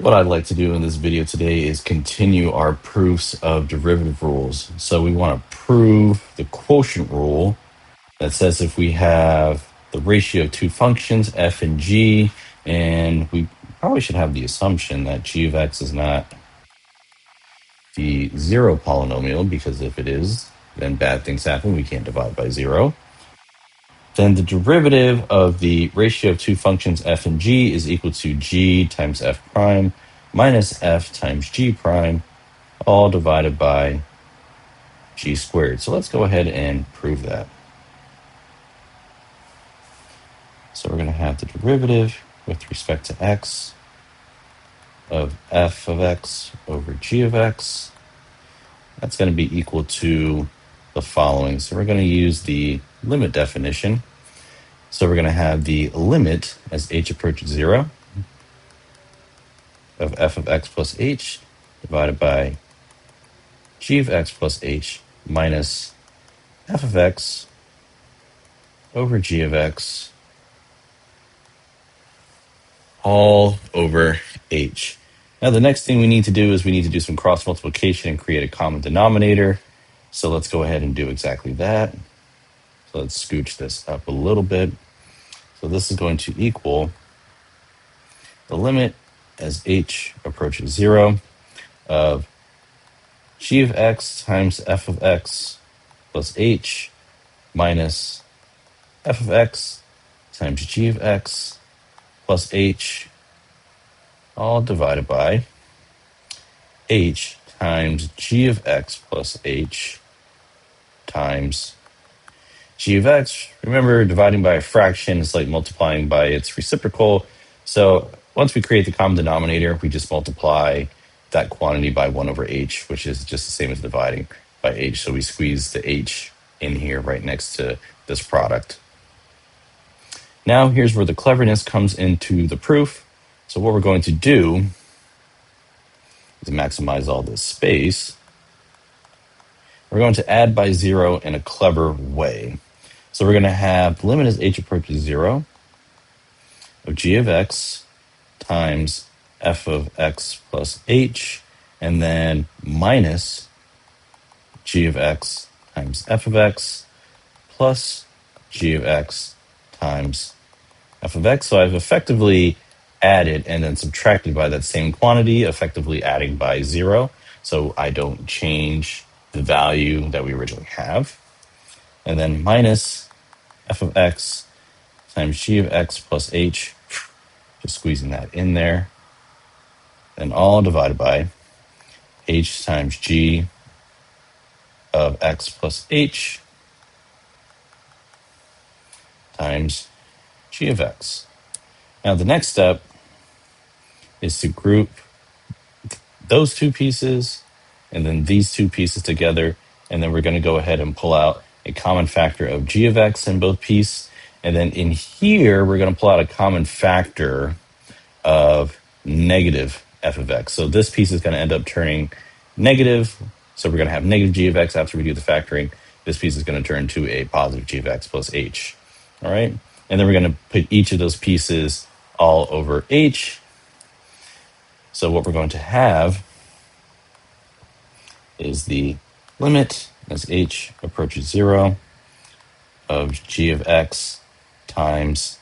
What I'd like to do in this video today is continue our proofs of derivative rules. So we want to prove the quotient rule that says if we have the ratio of two functions, f and g, and we probably should have the assumption that g of x is not the zero polynomial, because if it is, then bad things happen. We can't divide by zero. Then the derivative of the ratio of two functions f and g is equal to g times f prime minus f times g prime, all divided by g squared. So let's go ahead and prove that. So we're going to have the derivative with respect to x of f of x over g of x. That's going to be equal to the following. So we're going to use the limit definition. So we're going to have the limit as h approaches 0 of f of x plus h divided by g of x plus h minus f of x over g of x all over h. Now the next thing we need to do is we need to do some cross multiplication and create a common denominator. So let's go ahead and do exactly that. So let's scooch this up a little bit. So this is going to equal the limit as h approaches 0 of g of x times f of x plus h minus f of x times g of x plus h, all divided by h times g of x plus h times g of x. Remember, dividing by a fraction is like multiplying by its reciprocal. So once we create the common denominator, we just multiply that quantity by 1 over h, which is just the same as dividing by h. So we squeeze the h in here right next to this product. Now here's where the cleverness comes into the proof. So what we're going to do is maximize all this space. We're going to add by 0 in a clever way. So we're going to have the limit as h approaches 0 of g of x times f of x plus h, and then minus g of x times f of x plus g of x times f of x. So I've effectively added and then subtracted by that same quantity, effectively adding by 0. So I don't change the value that we originally have. And then minus f of x times g of x plus h, just squeezing that in there. Then all divided by h times g of x plus h times g of x. Now the next step is to group those two pieces and then these two pieces together, and then we're going to go ahead and pull out a common factor of g of x in both pieces, and then in here we're going to pull out a common factor of negative f of x. So this piece is going to end up turning negative, so we're going to have negative g of x after we do the factoring. This piece is going to turn to a positive g of x plus h. All right, and then we're going to put each of those pieces all over h. So what we're going to have is the limit as h approaches 0 of g of x times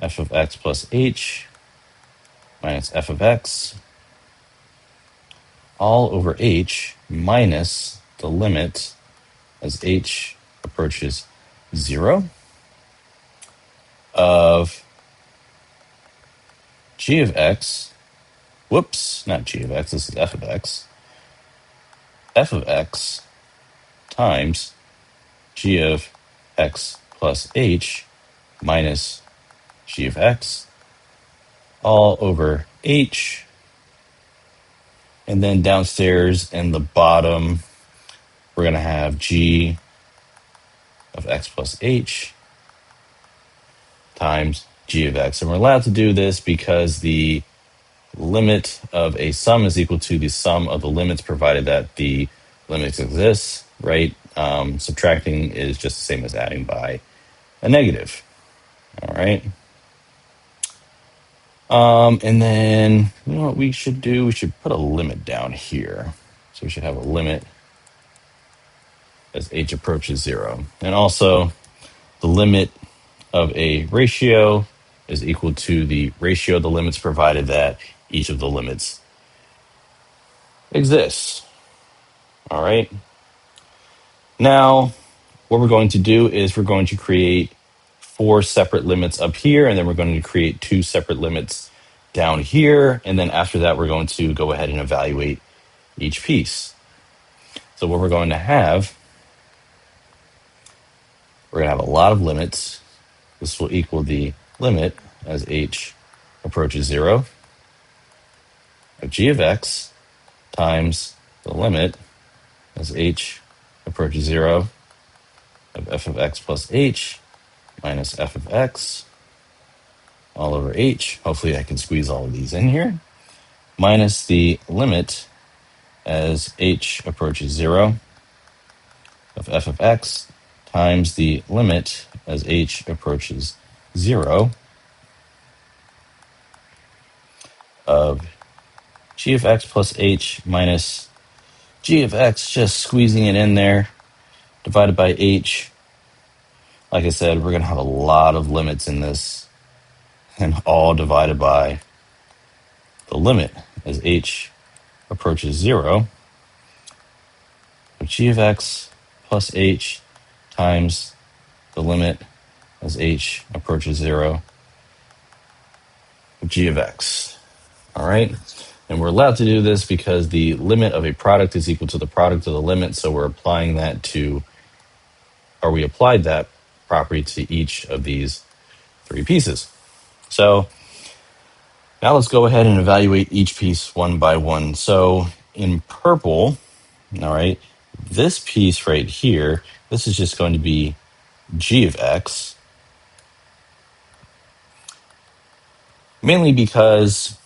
f of x plus h minus f of x all over h minus the limit as h approaches 0 of g of x, whoops, not g of x, this is f of x times g of x plus h minus g of x all over h. And then downstairs in the bottom, we're going to have g of x plus h times g of x. And we're allowed to do this because the limit of a sum is equal to the sum of the limits, provided that the limits exist, right? Subtracting is just the same as adding by a negative. All right. And then, you know what we should do? We should put a limit down here. So we should have a limit as h approaches 0. And also, the limit of a ratio is equal to the ratio of the limits provided that each of the limits exists. All right. Now, what we're going to do is we're going to create 4 separate limits up here, and then we're going to create 2 separate limits down here. And then after that, we're going to go ahead and evaluate each piece. So what we're going to have a lot of limits. This will equal the limit as h approaches 0 of g of x times the limit as h approaches 0 of f of x plus h minus f of x all over h. Hopefully I can squeeze all of these in here. Minus the limit as h approaches 0 of f of x times the limit as h approaches 0 of g of x plus h minus g of x, just squeezing it in there, divided by h. Like I said, we're going to have a lot of limits in this, and all divided by the limit as h approaches 0 of g of x plus h times the limit as h approaches 0 of g of x. All right. And we're allowed to do this because the limit of a product is equal to the product of the limit. So we're applying that we applied that property to each of these 3 pieces. So now let's go ahead and evaluate each piece one by one. So in purple, all right, this piece right here, this is just going to be g of x, mainly because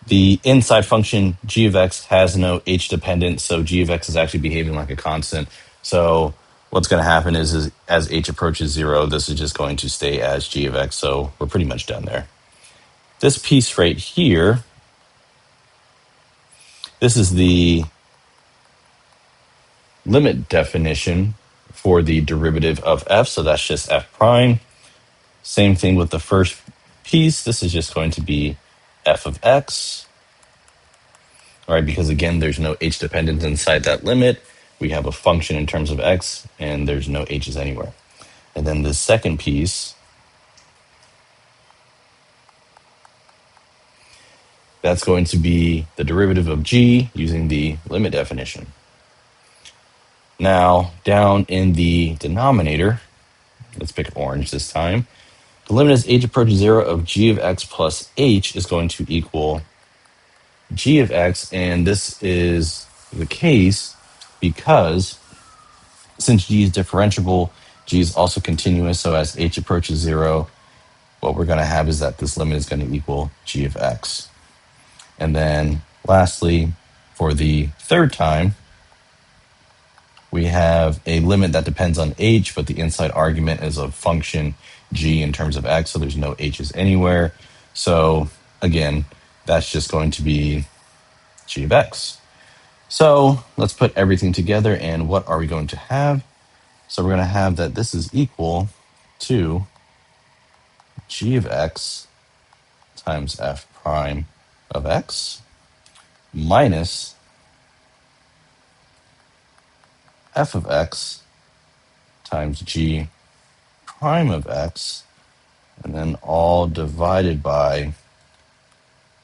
the inside function g of x has no h dependence, so g of x is actually behaving like a constant. So what's going to happen is as h approaches 0, this is just going to stay as g of x, so we're pretty much done there. This piece right here, this is the limit definition for the derivative of f, so that's just f prime. Same thing with the first piece. This is just going to be f of x. All right, because again, there's no h dependence inside that limit. We have a function in terms of x, and there's no h's anywhere. And then the second piece, that's going to be the derivative of g using the limit definition. Now, down in the denominator, let's pick orange this time. The limit as h approaches 0 of g of x plus h is going to equal g of x, and this is the case because since g is differentiable, g is also continuous, so as h approaches 0, what we're going to have is that this limit is going to equal g of x. And then lastly, for the third time, we have a limit that depends on h, but the inside argument is a function g in terms of x, so there's no h's anywhere. So again, that's just going to be g of x. So let's put everything together, and what are we going to have? So we're going to have that this is equal to g of x times f prime of x minus f of x times g prime of x, and then all divided by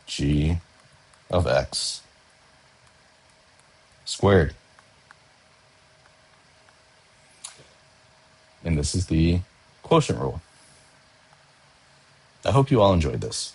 g of x squared. And this is the quotient rule. I hope you all enjoyed this.